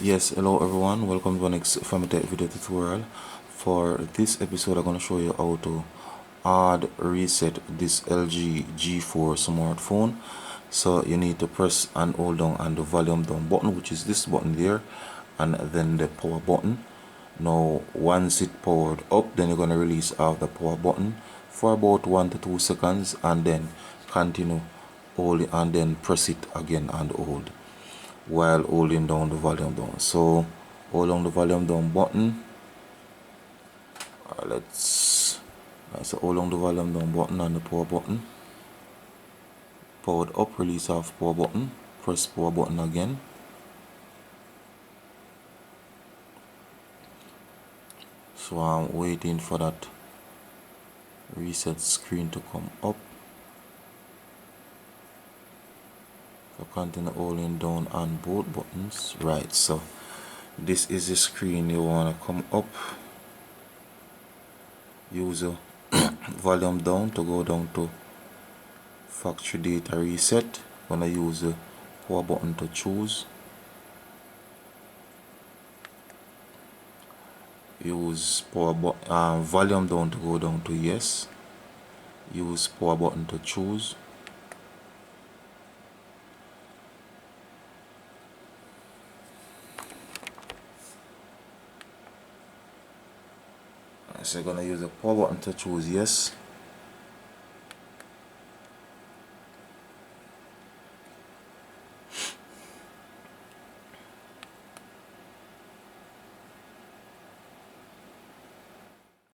Yes, hello everyone, welcome to the next Famitech video tutorial. For this episode I'm going to show you how to hard reset this LG G4 smartphone. So you need to press and hold down on the volume down button, which is this button there, and then the power button. Now once it powered up, then you're going to release off the power button for about 1 to 2 seconds and then continue hold it and then press it again and hold while holding down the volume down. So hold down the volume down button. So hold down the volume down button and the power button. Powered up, release off power button, press power button again. So I'm waiting for that reset screen to come up. So continue holding down on both buttons. Right, so this is the screen you want to come up. Use the volume down to go down to factory data reset. Gonna use the power button to choose. Use volume down to go down to yes. Use power button to choose. So you're gonna use the power button to choose yes.